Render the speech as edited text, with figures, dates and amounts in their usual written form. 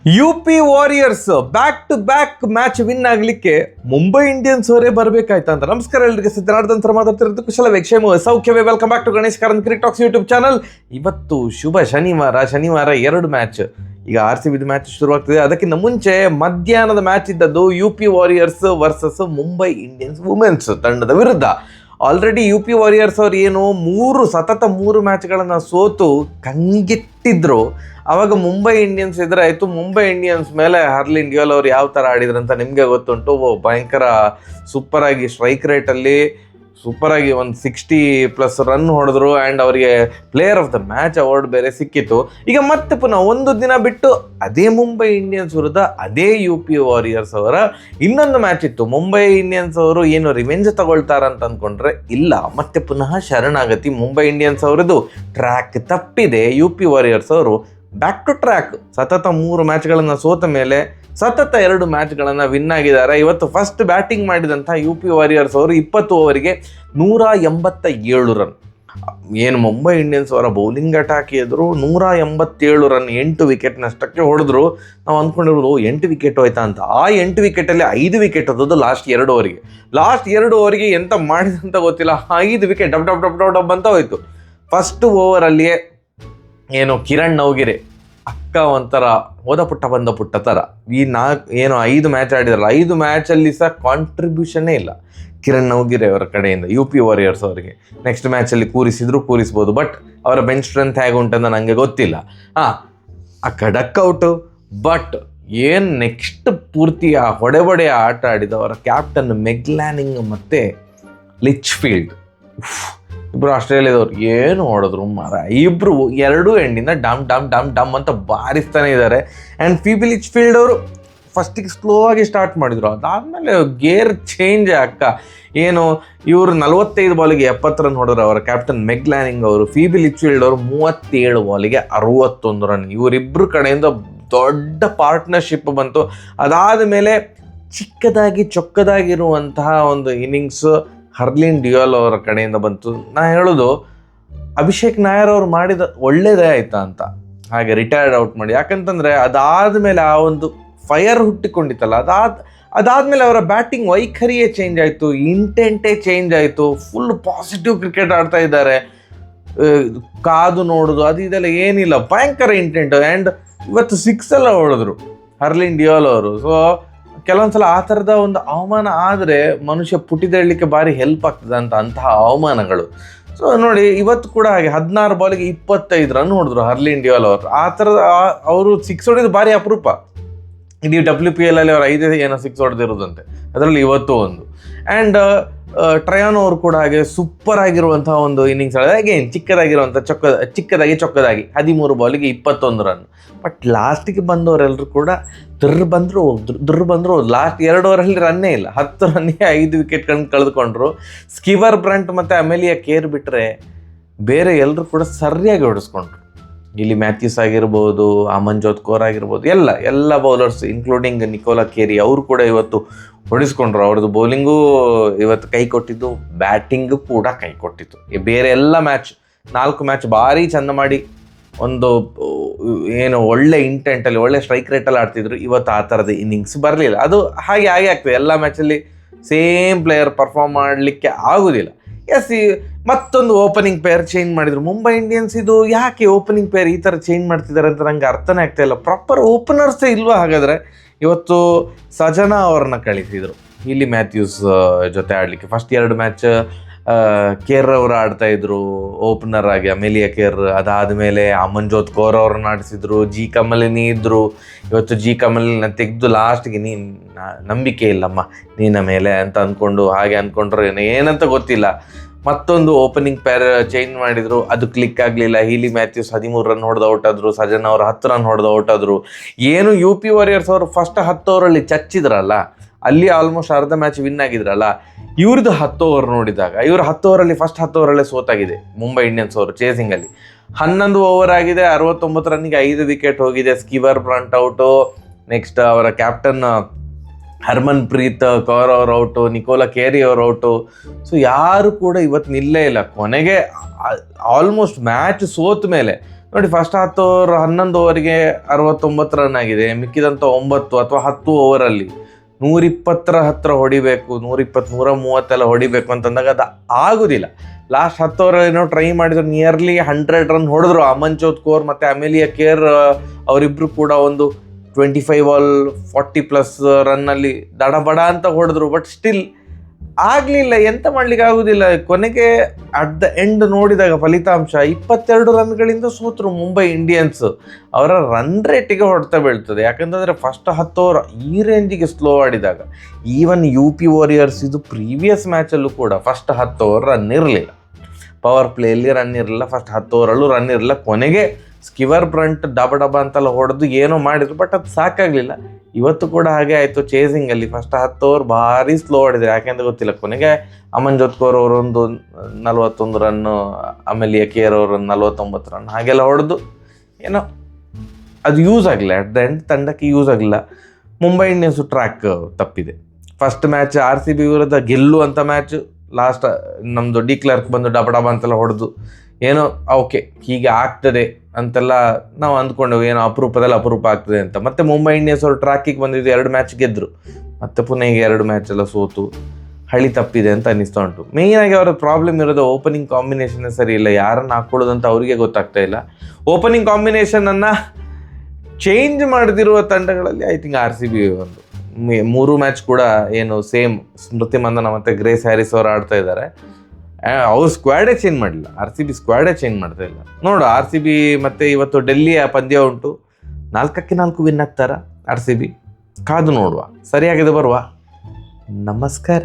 UP warriors back to back match win ಆಗಲಿಕ್ಕೆ Mumbai Indians ಅವರೇ ಬರಬೇಕಾಯ್ತಂತ. ನಮಸ್ಕಾರ ಎಲ್ಲರಿಗೆ, ಸಿದ್ಧನಾರ್ಧಂತರ ಮಾತಾಡ್ತಿರೋದು ಕುಶಲ ವೇಕ್ಷೇಮ ಸೌಖ್ಯವೇ. Welcome back to Ganesh Karanth cricket talks YouTube channel. ಇವತ್ತು ಶುಭ ಶನಿವಾರ 2 ಮ್ಯಾಚ್. ಈಗ RCB ಮ್ಯಾಚ್ ಶುರುವಾಗ್ತಿದೆ. ಅದಕ್ಕಿಂತ ಮುಂಚೆ ಮಧ್ಯಾಹ್ನದ ಮ್ಯಾಚ್ ಇದ್ದದ್ದು UP warriors versus Mumbai Indians women's ತಂಡದ ವಿರುದ್ಧ. ಆಲ್ರೆಡಿ UP ವಾರಿಯರ್ಸ್ ಅವ್ರು ಏನು ಸತತ 3 ಮ್ಯಾಚ್ಗಳನ್ನು ಸೋತು ಕಂಗೆಟ್ಟಿದ್ರು. ಆವಾಗ ಮುಂಬೈ ಇಂಡಿಯನ್ಸ್ ಎದುರಾಯಿತು. ಮುಂಬೈ ಇಂಡಿಯನ್ಸ್ ಮೇಲೆ ಹರ್ಲಿನ್ ಡ್ಯೂಯಲ್ ಅವ್ರು ಯಾವ ಥರ ಆಡಿದ್ರಂತ ನಿಮಗೆ ಗೊತ್ತುಂಟು. ಭಯಂಕರ ಸೂಪರಾಗಿ ಸ್ಟ್ರೈಕ್ ರೇಟಲ್ಲಿ ಸೂಪರಾಗಿ ಒಂದು 60+ ರನ್ ಹೊಡೆದ್ರು. ಆ್ಯಂಡ್ ಅವರಿಗೆ player of the match award ಬೇರೆ ಸಿಕ್ಕಿತ್ತು. ಈಗ ಮತ್ತೆ ಪುನಃ ಒಂದು ದಿನ ಬಿಟ್ಟು ಅದೇ ಮುಂಬೈ ಇಂಡಿಯನ್ಸ್ ವಿರುದ್ಧ ಅದೇ UP ವಾರಿಯರ್ಸ್ ಅವರ ಇನ್ನೊಂದು ಮ್ಯಾಚ್ ಇತ್ತು. ಮುಂಬೈ ಇಂಡಿಯನ್ಸ್ ಅವರು ಏನು ರಿವೆಂಜ್ ತಗೊಳ್ತಾರಂತ ಅಂದ್ಕೊಂಡ್ರೆ ಇಲ್ಲ, ಮತ್ತೆ ಪುನಃ ಶರಣಾಗತಿ. ಮುಂಬೈ ಇಂಡಿಯನ್ಸ್ ಅವರದು ಟ್ರ್ಯಾಕ್ ತಪ್ಪಿದೆ. UP ವಾರಿಯರ್ಸ್ ಅವರು ಬ್ಯಾಕ್ ಟು ಟ್ರ್ಯಾಕ್. ಸತತ 3 ಮ್ಯಾಚ್ಗಳನ್ನು ಸೋತ ಮೇಲೆ ಸತತ 2 ಮ್ಯಾಚ್ಗಳನ್ನು ವಿನ್ ಆಗಿದ್ದಾರೆ. ಇವತ್ತು ಫಸ್ಟ್ ಬ್ಯಾಟಿಂಗ್ ಮಾಡಿದಂಥ UP ವಾರಿಯರ್ಸ್ ಅವರು 20 ಓವರಿಗೆ 187 ರನ್. ಏನು ಮುಂಬೈ ಇಂಡಿಯನ್ಸ್ ಅವರ ಬೌಲಿಂಗ್ ಅಟ್ಯಾಕ್ ಎದುರು 187 ರನ್, 8 ವಿಕೆಟ್ ನಷ್ಟಕ್ಕೆ ಹೊಡೆದ್ರು. ನಾವು ಅಂದ್ಕೊಂಡಿರೋದು 8 ವಿಕೆಟ್ ಹೋಯ್ತಾ ಅಂತ. ಆ 8 ವಿಕೆಟಲ್ಲಿ 5 ವಿಕೆಟ್ ಹೋದದ್ದು ಲಾಸ್ಟ್ 2 ಓವರಿಗೆ. ಲಾಸ್ಟ್ 2 ಓವರಿಗೆ ಎಂತ ಮಾಡಿದಂತ ಗೊತ್ತಿಲ್ಲ, 5 ವಿಕೆಟ್ ಡಬ್ ಅಂತ ಹೋಯ್ತು. ಫಸ್ಟ್ ಓವರಲ್ಲಿಯೇ ಏನು ಕಿರಣ್ ನವಗಿರೆ ಅಕ್ಕ ಒಂಥರ ಹೋದ ಪುಟ್ಟ ಬಂದ ಪುಟ್ಟ ಥರ. ಈ 5 ಮ್ಯಾಚ್ ಆಡಿದ್ರಲ್ಲ, 5 ಮ್ಯಾಚಲ್ಲಿ ಸಹ ಕಾಂಟ್ರಿಬ್ಯೂಷನ್ನೇ ಇಲ್ಲ ಕಿರಣ್ ನವಗಿರೆ ಅವರ ಕಡೆಯಿಂದ UP ವಾರಿಯರ್ಸ್ ಅವರಿಗೆ. ನೆಕ್ಸ್ಟ್ ಮ್ಯಾಚಲ್ಲಿ ಕೂರಿಸ್ಬೋದು, ಬಟ್ ಅವರ ಬೆಂಚ್ ಸ್ಟ್ರೆಂತ್ ಹೇಗೆ ಉಂಟಂತ ನನಗೆ ಗೊತ್ತಿಲ್ಲ. ಅಕ್ಕ ಡಕ್ಔಟು. ಬಟ್ ಏನು ನೆಕ್ಸ್ಟ್ ಪೂರ್ತಿ ಆ ಹೊಡೆಬಡೆ ಆಟ ಆಡಿದ ಅವರ ಕ್ಯಾಪ್ಟನ್ ಮೆಗ್ಲಾನಿಂಗ್ ಮತ್ತು ಲಿಚ್ಫೀಲ್ಡ್, ಇಬ್ಬರು ಆಸ್ಟ್ರೇಲಿಯಾದವ್ರು ಏನು ಹೊಡೆದ್ರು ಮಾರ. ಇಬ್ಬರು 2 ಎಂಡಿಂದ ಡಮ್ ಅಂತ ಬಾರಿಸ್ತಾನೆ ಇದ್ದಾರೆ. ಆ್ಯಂಡ್ ಫೀಬಿ ಲಿಚ್ಫೀಲ್ಡ್ ಅವರು ಫಸ್ಟಿಗೆ ಸ್ಲೋ ಆಗಿ ಸ್ಟಾರ್ಟ್ ಮಾಡಿದರು. ಅದಾದಮೇಲೆ ಗೇರ್ ಚೇಂಜ್ ಅಕ್ಕ. ಏನು ಇವರು 45 ಬಾಲಿಗೆ 70 ರನ್ ಹೊಡೆದ್ರು ಅವರ ಕ್ಯಾಪ್ಟನ್ ಮೆಗ್ಲಾನಿಂಗ್ ಅವರು. ಫೀಬಿ ಲಿಚ್ಫೀಲ್ಡ್ ಅವರು 37 ಬಾಲಿಗೆ 61 ರನ್. ಇವರಿಬ್ಬರು ಕಡೆಯಿಂದ ದೊಡ್ಡ ಪಾರ್ಟ್ನರ್ಶಿಪ್ ಬಂತು. ಅದಾದ ಮೇಲೆ ಚಿಕ್ಕದಾಗಿ ಚೊಕ್ಕದಾಗಿರುವಂತಹ ಒಂದು ಇನ್ನಿಂಗ್ಸ್ ಹರ್ಲಿನ್ ಡ್ಯೂಯಲ್ ಅವರ ಕಡೆಯಿಂದ ಬಂತು. ನಾ ಹೇಳೋದು ಅಭಿಷೇಕ್ ನಾಯರ್ ಅವರು ಮಾಡಿದ ಒಳ್ಳೇದೇ ಆಯ್ತಾ ಅಂತ, ಹಾಗೆ ರಿಟೈರ್ಡ್ ಔಟ್ ಮಾಡಿ. ಯಾಕಂತಂದರೆ ಅದಾದಮೇಲೆ ಆ ಒಂದು ಫೈರ್ ಹುಟ್ಟಿಕೊಂಡಿತ್ತಲ್ಲ, ಅದಾದಮೇಲೆ ಅವರ ಬ್ಯಾಟಿಂಗ್ ವೈಖರಿಯೇ ಚೇಂಜ್ ಆಯಿತು, ಇಂಟೆಂಟೇ ಚೇಂಜ್ ಆಯಿತು. ಫುಲ್ ಪಾಸಿಟಿವ್ ಕ್ರಿಕೆಟ್ ಆಡ್ತಾ ಇದ್ದಾರೆ. ಕಾದು ನೋಡೋದು ಅದು ಇದೆಲ್ಲ ಏನಿಲ್ಲ, ಭಯಂಕರ ಇಂಟೆಂಟ್. ಆ್ಯಂಡ್ ಇವತ್ತು 6 ಎಲ್ಲ ಹೊಡೆದ್ರು ಹರ್ಲಿನ್ ಡ್ಯೂಯಲ್ ಅವರು. ಸೊ ಕೆಲವೊಂದ್ಸಲ ಆ ಥರದ ಒಂದು ಅವಮಾನ ಆದರೆ ಮನುಷ್ಯ ಪುಟಿದೇಳಲಿಕ್ಕೆ ಭಾರಿ ಹೆಲ್ಪ್ ಆಗ್ತದೆ ಅಂತಹ ಅವಮಾನಗಳು. ಸೊ ನೋಡಿ, ಇವತ್ತು ಕೂಡ ಹಾಗೆ 16 ಬಾಲಿಗೆ 25 ರನ್ ಹೊಡೆದ್ರು ಹರ್ಲಿನ್ ಡ್ಯೂಯಲ್ ಅವರು. ಆ ಥರದ ಅವರು 6 ಹೊಡೆದು ಭಾರಿ ಅಪರೂಪ. ಇಡೀ WPL ಅಲ್ಲಿ ಅವರು 5 ಏನೋ 6 ಹೊಡೆದಿರೋದಂತೆ, ಅದರಲ್ಲಿ ಇವತ್ತು ಒಂದು. ಆ್ಯಂಡ್ ಟ್ರಯಾನ್ ಅವರು ಕೂಡ ಹಾಗೆ ಸೂಪರ್ ಆಗಿರುವಂತಹ ಒಂದು ಇನ್ನಿಂಗ್ಸ್ ಆಡಿದೆ. ಅಗೇನ್ ಚಿಕ್ಕದಾಗಿ ಚೊಕ್ಕದಾಗಿ 13 ಬಾಲಿಗೆ 21 ರನ್. ಬಟ್ ಲಾಸ್ಟಿಗೆ ಬಂದವರೆಲ್ಲರೂ ಕೂಡ ದುರ್ರು ಬಂದರು. ಲಾಸ್ಟ್ 2 ಓವರಲ್ಲಿ ರನ್ನೇ ಇಲ್ಲ. 10 ರನ್ನಿಗೆ 5 ವಿಕೆಟ್ ಕಳೆದುಕೊಂಡ್ರು. ಸ್ಕಿವರ್ ಬ್ರಂಟ್ ಮತ್ತು ಅಮೆಲಿಯಾ ಕೇರ್ ಬಿಟ್ಟರೆ ಬೇರೆ ಎಲ್ಲರೂ ಕೂಡ ಸರಿಯಾಗಿ ಹೊಡೆಸ್ಕೊಂಡ್ರು. ಇಲ್ಲಿ ಮ್ಯಾಥ್ಯೂಸ್ ಆಗಿರ್ಬೋದು, ಅಮನ್ಜೋತ್ ಕೌರ್ ಆಗಿರ್ಬೋದು, ಎಲ್ಲ ಬೌಲರ್ಸ್ ಇನ್ಕ್ಲೂಡಿಂಗ್ ನಿಕೋಲಾ ಕೇರಿ ಅವರು ಕೂಡ ಇವತ್ತು ಹೊಡೆಸ್ಕೊಂಡ್ರು. ಅವ್ರದ್ದು ಬೌಲಿಂಗು ಇವತ್ತು ಕೈ ಕೊಟ್ಟಿದ್ದು, ಬ್ಯಾಟಿಂಗು ಕೂಡ ಕೈ ಕೊಟ್ಟಿತ್ತು. ಬೇರೆ ಎಲ್ಲ 4 ಮ್ಯಾಚ್ ಭಾರಿ ಚೆಂದ ಮಾಡಿ ಒಂದು ಏನು ಒಳ್ಳೆ ಇಂಟೆಂಟಲ್ಲಿ ಒಳ್ಳೆ ಸ್ಟ್ರೈಕ್ ರೇಟಲ್ಲಿ ಆಡ್ತಿದ್ರು. ಇವತ್ತು ಆ ಥರದ ಇನ್ನಿಂಗ್ಸ್ ಬರಲಿಲ್ಲ. ಅದು ಹಾಗೆ ಆಗ್ತದೆ, ಎಲ್ಲ ಮ್ಯಾಚಲ್ಲಿ ಸೇಮ್ ಪ್ಲೇಯರ್ ಪರ್ಫಾರ್ಮ್ ಮಾಡಲಿಕ್ಕೆ ಆಗೋದಿಲ್ಲ. ಮತ್ತೊಂದು ಓಪನಿಂಗ್ ಪೇರ್ ಚೇಂಜ್ ಮಾಡಿದರು ಮುಂಬೈ ಇಂಡಿಯನ್ಸ್. ಇದು ಯಾಕೆ ಓಪನಿಂಗ್ ಪೇರ್ ಈ ಥರ ಚೇಂಜ್ ಮಾಡ್ತಿದ್ದಾರೆ ಅಂತ ನಂಗೆ ಅರ್ಥನೇ ಆಗ್ತಾಯಿಲ್ಲ. ಪ್ರಾಪರ್ ಓಪನರ್ಸೇ ಇಲ್ವಾ ಹಾಗಾದರೆ? ಇವತ್ತು ಸಜನಾ ಅವ್ರನ್ನ ಕಳಿಸಿದರು ಇಲ್ಲಿ ಮ್ಯಾಥ್ಯೂಸ್ ಜೊತೆ ಆಡಲಿಕ್ಕೆ. ಫಸ್ಟ್ 2 ಮ್ಯಾಚ್ ಕೇರ್ ಅವರು ಆಡ್ತಾಯಿದ್ರು ಓಪನರ್ ಆಗಿ, ಅಮೆಲಿಯಾ ಕೇರ್. ಅದಾದಮೇಲೆ ಅಮನ್ಜೋತ್ ಕೌರ್ ಅವ್ರನ್ನ ಆಡಿಸಿದ್ರು. ಜಿ ಕಮಲಿನಿ ಇದ್ದರು. ಇವತ್ತು ಜಿ ಕಮಲಿನ ತೆಗೆದು ಲಾಸ್ಟ್ಗೆ ನಂಬಿಕೆ ಇಲ್ಲಮ್ಮ ನಿನ್ನ ಮೇಲೆ ಅಂತ ಅಂದ್ಕೊಂಡ್ರು ಏನಂತ ಗೊತ್ತಿಲ್ಲ. ಮತ್ತೊಂದು ಓಪನಿಂಗ್ ಪೇರ್ ಚೇಂಜ್ ಮಾಡಿದರು, ಅದು ಕ್ಲಿಕ್ ಆಗಲಿಲ್ಲ. ಹೀಲಿ ಮ್ಯಾಥ್ಯೂಸ್ 13 ರನ್ ಹೊಡೆದು ಔಟ್ ಆದರು. ಸಜನ್ ಅವರು 10 ರನ್ ಹೊಡೆದು ಔಟ್ ಆದರು. ಏನು UP ವಾರಿಯರ್ಸ್ ಅವರು ಫಸ್ಟ್ 10 ಓವರಲ್ಲಿ ಚಚ್ಚಿದ್ರಲ್ಲ, ಅಲ್ಲಿ ಆಲ್ಮೋಸ್ಟ್ ಅರ್ಧ ಮ್ಯಾಚ್ ವಿನ್ ಆಗಿದ್ರಲ್ಲ. ಇವ್ರದ್ದು 10 ಓವರ್ ನೋಡಿದಾಗ ಇವರು 10 ಓವರಲ್ಲಿ ಫಸ್ಟ್ 10 ಓವರಲ್ಲೇ ಸೋತಾಗಿದೆ ಮುಂಬೈ ಇಂಡಿಯನ್ಸ್ ಅವರು ಚೇಸಿಂಗಲ್ಲಿ. 11 ಓವರ್ ಆಗಿದೆ, 69 ರನ್ನಿಗೆ 5 ವಿಕೆಟ್ ಹೋಗಿದೆ. ಸ್ಕಿವರ್ ಬ್ರಂಟ್ ಔಟು. ನೆಕ್ಸ್ಟ್ ಅವರ ಕ್ಯಾಪ್ಟನ್ ಹರ್ಮನ್ ಪ್ರೀತ್ ಕೌರ್ ಅವ್ರ ಔಟು, ನಿಕೋಲಾ ಕೇರಿ ಅವ್ರ ಔಟು. ಸೊ ಯಾರು ಕೂಡ ಇವತ್ತು ನಿಲ್ಲೇ ಇಲ್ಲ. ಕೊನೆಗೆ ಆಲ್ಮೋಸ್ಟ್ ಮ್ಯಾಚ್ ಸೋತ ಮೇಲೆ ನೋಡಿ ಫಸ್ಟ್ 10 ಓವರ್ 11 ಓವರಿಗೆ 69 ರನ್ ಆಗಿದೆ. ಮಿಕ್ಕಿದಂಥ 9 ಅಥವಾ 10 ಓವರಲ್ಲಿ 120 ಹತ್ರ ಹೊಡಿಬೇಕು, 120 130 ಹೊಡಿಬೇಕು ಅಂತಂದಾಗ ಅದು ಆಗೋದಿಲ್ಲ. ಲಾಸ್ಟ್ 10 ಓವರಲ್ಲಿ ಏನೋ ಟ್ರೈ ಮಾಡಿದ್ರು, ನಿಯರ್ಲಿ 100 ರನ್ ಹೊಡೆದ್ರು. ಅಮನ್ಜೋತ್ ಕೌರ್ ಮತ್ತು ಅಮೆಲಿಯಾ ಕೇರ್ ಅವರಿಬ್ಬರು ಕೂಡ ಒಂದು 25 ಬಾಲ್ 40+ ರನ್ನಲ್ಲಿ ದಡಬಡ ಅಂತ ಹೊಡೆದ್ರು. ಬಟ್ ಸ್ಟಿಲ್ ಆಗಲಿಲ್ಲ, ಎಂತ ಮಾಡ್ಲಿಕ್ಕೆ ಆಗೋದಿಲ್ಲ. ಕೊನೆಗೆ ಅಟ್ ದ ಎಂಡ್ ನೋಡಿದಾಗ ಫಲಿತಾಂಶ 22 ರನ್ಗಳಿಂದ ಸೋತರು ಮುಂಬೈ ಇಂಡಿಯನ್ಸ್. ಅವರ ರನ್ ರೇಟಿಗೆ ಹೊಡೆತ ಬೀಳ್ತದೆ. ಯಾಕಂತಂದರೆ ಫಸ್ಟ್ 10 ಓವರ್ ಈ ರೇಂಜಿಗೆ ಸ್ಲೋ ಆಡಿದಾಗ, ಈವನ್ UP ವಾರಿಯರ್ಸ್ ಇದು ಪ್ರೀವಿಯಸ್ ಮ್ಯಾಚಲ್ಲೂ ಕೂಡ ಫಸ್ಟ್ 10 ಓವರ್ ರನ್ ಇರಲಿಲ್ಲ, ಪವರ್ ಪ್ಲೇಯಲ್ಲಿ ರನ್ ಇರಲಿಲ್ಲ, ಫಸ್ಟ್ 10 ಓವರಲ್ಲೂ ರನ್ ಇರಲಿಲ್ಲ. ಕೊನೆಗೆ ಸ್ಕಿವರ್ ಬ್ರಂಟ್ ಡಬ ಅಂತೆಲ್ಲ ಹೊಡೆದು ಏನೋ ಮಾಡಿದ್ರು, ಬಟ್ ಅದು ಸಾಕಾಗಲಿಲ್ಲ. ಇವತ್ತು ಕೂಡ ಹಾಗೆ ಆಯಿತು. ಚೇಸಿಂಗಲ್ಲಿ ಫಸ್ಟ್ 10 ಓವರ್ ಭಾರಿ ಸ್ಲೋ ಆಡಿದ್ರು, ಯಾಕೆಂತ ಗೊತ್ತಿಲ್ಲ. ಕೊನೆಗೆ ಅಮನ್ಜೋತ್ ಕೌರ್ ಅವರೊಂದು 41 ರನ್ನು, ಅಮೆಲಿಯಾ ಕೇರ್ ಅವರೊಂದು 49 ರನ್ ಹಾಗೆಲ್ಲ ಹೊಡೆದು ಏನೋ ಅದು ಯೂಸ್ ಆಗಲಿಲ್ಲ. ಅಟ್ ದ ಎಂಡ್ ತಂಡಕ್ಕೆ ಯೂಸ್ ಆಗಲಿಲ್ಲ. ಮುಂಬೈ ಇಂಡಿಯನ್ಸು ಟ್ರ್ಯಾಕ್ ತಪ್ಪಿದೆ. ಫಸ್ಟ್ ಮ್ಯಾಚ್ RCB ವಿರುದ್ಧ ಗೆಲ್ಲುವಂಥ ಮ್ಯಾಚ್, ಲಾಸ್ಟ್ ನಮ್ಮದು ಡಿ ಕ್ಲರ್ಕ್ ಬಂದು ಡಬ ಅಂತೆಲ್ಲ ಹೊಡೆದು ಏನೋ ಓಕೆ ಹೀಗೆ ಆಗ್ತದೆ ಅಂತೆಲ್ಲ ನಾವು ಅಂದ್ಕೊಂಡೆವು, ಏನೋ ಅಪರೂಪ ಆಗ್ತದೆ ಅಂತ. ಮತ್ತು ಮುಂಬೈ ಇಂಡಿಯನ್ಸ್ ಅವರು ಟ್ರ್ಯಾಕಿಗೆ ಬಂದಿದ್ದು 2 ಮ್ಯಾಚ್ ಗೆದ್ದರು, ಮತ್ತು ಪುನಃ ಈಗ 2 ಮ್ಯಾಚ್ ಎಲ್ಲ ಸೋತು ಹಳಿ ತಪ್ಪಿದೆ ಅಂತ ಅನ್ನಿಸ್ತಾ ಉಂಟು. ಮೇಯ್ನಾಗಿ ಅವರ ಪ್ರಾಬ್ಲಮ್ ಇರೋದು ಓಪನಿಂಗ್ ಕಾಂಬಿನೇಷನ್ ಸರಿ ಇಲ್ಲ. ಯಾರನ್ನು ಹಾಕ್ಕೊಳ್ಳೋದಂತ ಅವರಿಗೆ ಗೊತ್ತಾಗ್ತಾ ಇಲ್ಲ. ಓಪನಿಂಗ್ ಕಾಂಬಿನೇಷನನ್ನು ಚೇಂಜ್ ಮಾಡದಿರುವ ತಂಡಗಳಲ್ಲಿ ಐ ಥಿಂಕ್ RCB ಒಂದು 3 ಮ್ಯಾಚ್ ಕೂಡ ಏನು ಸೇಮ್ ಸ್ಮೃತಿ ಮಂದನ ಮತ್ತು ಗ್ರೇಸ್ ಹ್ಯಾರಿಸ್ ಅವರು ಆಡ್ತಾ ಇದ್ದಾರೆ. ಅವ್ರು ಸ್ಕ್ವಾಡೇ ಚೇಂಜ್ ಮಾಡಲಿಲ್ಲ, RCB ಸ್ಕ್ವಾಡೇ ಚೇಂಜ್ ಮಾಡ್ತಾ ಇಲ್ಲ. ನೋಡು RCB ಮತ್ತು ಇವತ್ತು ಡೆಲ್ಲಿಯ ಪಂದ್ಯ ಉಂಟು, 4-4 ವಿನ್ ಆಗ್ತಾರ RCB, ಕಾದು ನೋಡುವ. ಸರಿಯಾಗಿದೆ, ಬರುವ. ನಮಸ್ಕಾರ.